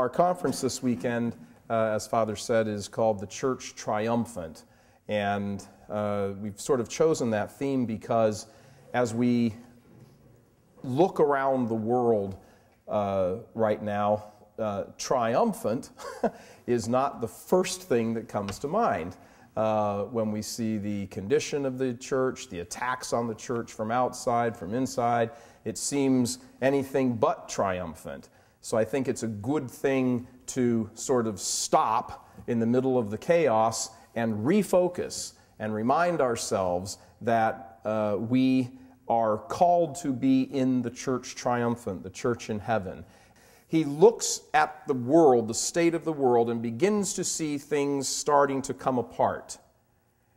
our conference this weekend, as Father said, is called The Church Triumphant. And we've sort of chosen that theme because as we look around the world right now, triumphant is not the first thing that comes to mind. When we see the condition of the church, the attacks on the church from outside, from inside, it seems anything but triumphant. So I think it's a good thing to sort of stop in the middle of the chaos and refocus and remind ourselves that we are called to be in the church triumphant, the church in heaven. He looks at the world, the state of the world, and begins to see things starting to come apart.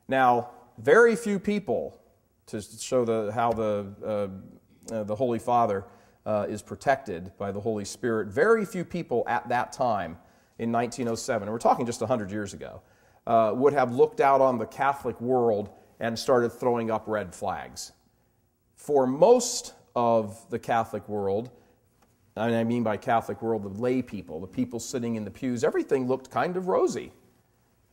Now, very few people, to show how the Holy Father is protected by the Holy Spirit, very few people at that time in 1907, and we're talking just 100 years ago, would have looked out on the Catholic world and started throwing up red flags. For most of the Catholic world, and I mean by Catholic world, the lay people, the people sitting in the pews, everything looked kind of rosy.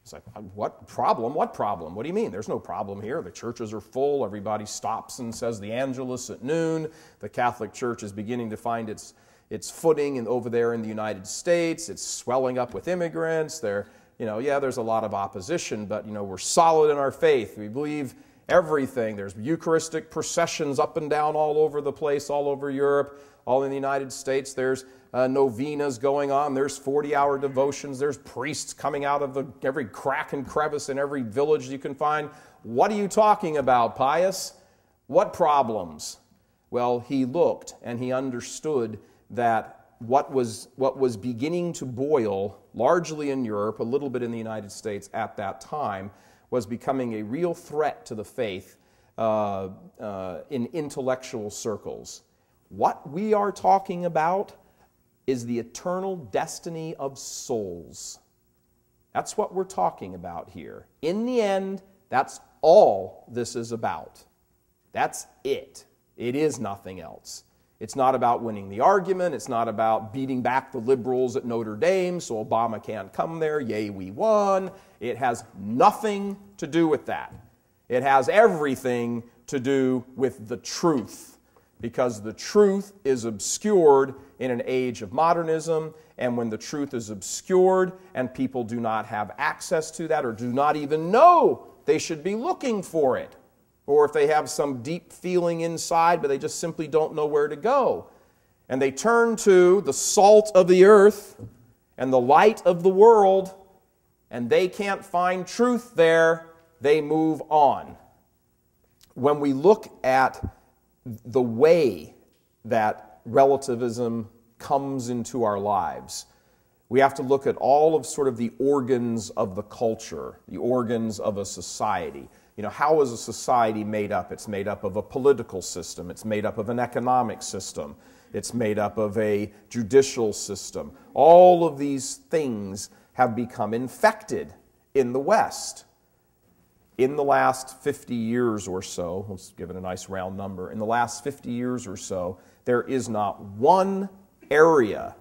It's like, what problem? What problem? What do you mean? There's no problem here. The churches are full. Everybody stops and says the Angelus at noon. The Catholic Church is beginning to find its footing over there in the United States. It's swelling up with immigrants. There's a lot of opposition, but we're solid in our faith. We believe everything. There's Eucharistic processions up and down all over the place, all over Europe, all in the United States. There's novenas going on. There's 40-hour devotions. There's priests coming out of every crack and crevice in every village you can find. What are you talking about, Pius? What problems? Well, he looked and he understood that what was beginning to boil, largely in Europe, a little bit in the United States at that time, was becoming a real threat to the faith in intellectual circles. What we are talking about is the eternal destiny of souls. That's what we're talking about here. In the end, that's all this is about. That's it. It is nothing else. It's not about winning the argument. It's not about beating back the liberals at Notre Dame so Obama can't come there. Yay, we won. It has nothing to do with that. It has everything to do with the truth, because the truth is obscured in an age of modernism, and when the truth is obscured and people do not have access to that or do not even know they should be looking for it, or if they have some deep feeling inside but they just simply don't know where to go, and they turn to the salt of the earth and the light of the world, and they can't find truth there, they move on. When we look at the way that relativism comes into our lives, we have to look at all of sort of the organs of the culture, the organs of a society. How is a society made up? It's made up of a political system. It's made up of an economic system. It's made up of a judicial system. All of these things have become infected in the West. In the last 50 years or so, let's give it a nice round number, in the last 50 years or so, there is not one area,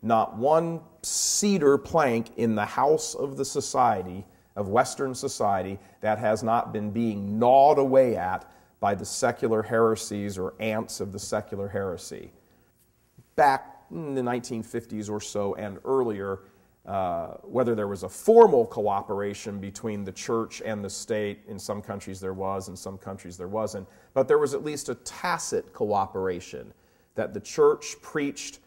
not one cedar plank in the house of the society, of Western society, that has not been being gnawed away at by the secular heresies or ants of the secular heresy. Back in the 1950s or so and earlier, whether there was a formal cooperation between the church and the state, in some countries there was, in some countries there wasn't, but there was at least a tacit cooperation that the church preached,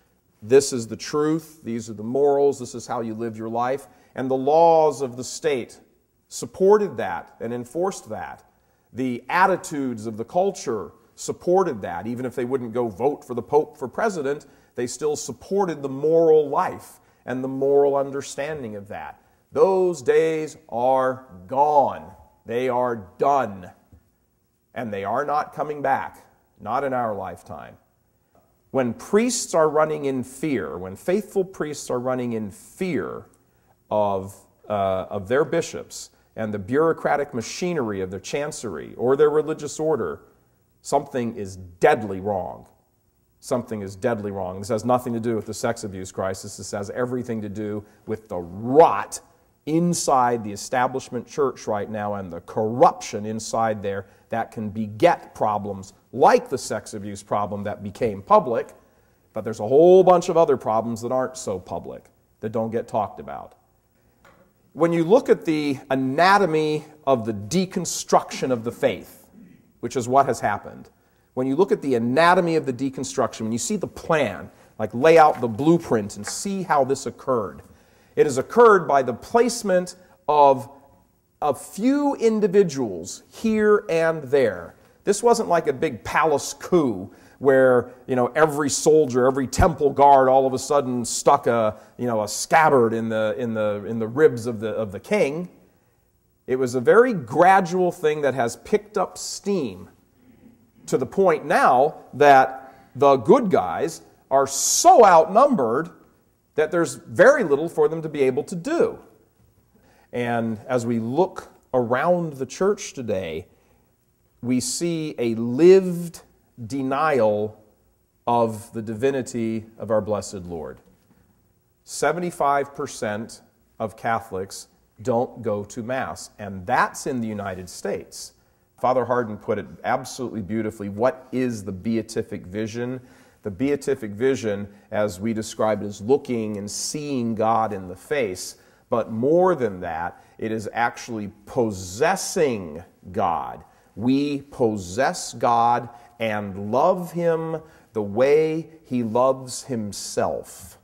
this is the truth, these are the morals, this is how you live your life, and the laws of the state supported that and enforced that. The attitudes of the culture supported that. Even if they wouldn't go vote for the Pope for president, they still supported the moral life and the moral understanding of that. Those days are gone. They are done. And they are not coming back, not in our lifetime. When priests are running in fear, when faithful priests are running in fear of their bishops and the bureaucratic machinery of their chancery or their religious order, something is deadly wrong. something is deadly wrong. This has nothing to do with the sex abuse crisis. This has everything to do with the rot inside the establishment church right now and the corruption inside there that can beget problems like the sex abuse problem that became public, but there's a whole bunch of other problems that aren't so public, that don't get talked about. When you look at the anatomy of the deconstruction of the faith, which is what has happened, when you look at the anatomy of the deconstruction, when you see the plan, like lay out the blueprint and see how this occurred, it has occurred by the placement of a few individuals here and there. This wasn't like a big palace coup where, every soldier, every temple guard all of a sudden stuck a scabbard in the ribs of the king. It was a very gradual thing that has picked up steam to the point now that the good guys are so outnumbered that there's very little for them to be able to do. And as we look around the church today, we see a lived denial of the divinity of our blessed Lord. 75% of Catholics don't go to Mass, and that's in the United States. Father Hardin put it absolutely beautifully. What is the beatific vision? The beatific vision, as we describe it, is looking and seeing God in the face. But more than that, it is actually possessing God. We possess God and love Him the way He loves Himself.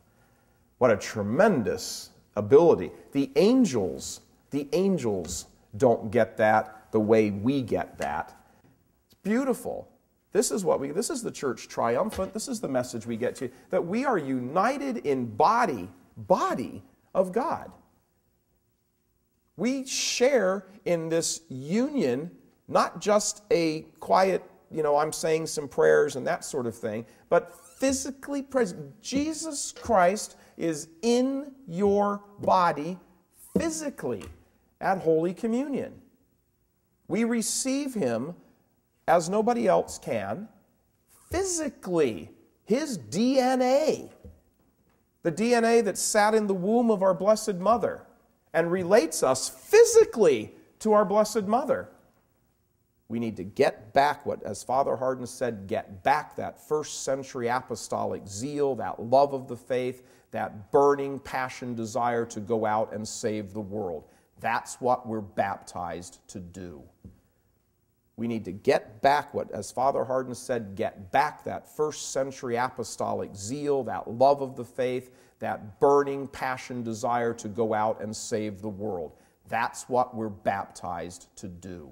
What a tremendous ability. The angels don't get that the way we get that. It's beautiful. This is the church triumphant. This is the message we get to, that we are united in body of God. We share in this union, not just a quiet, I'm saying some prayers and that sort of thing, but physically present. Jesus Christ is in your body physically at Holy Communion. We receive Him as nobody else can, physically. His DNA, the DNA that sat in the womb of our Blessed Mother and relates us physically to our Blessed Mother. We need to get back as Father Hardin said, get back that first century apostolic zeal, that love of the faith, that burning passion desire, to go out and save the world. That's what we're baptized to do. We need to get back as Father Hardin said, get back that first century apostolic zeal, that love of the faith, that burning passion desire to go out and save the world. That's what we're baptized to do.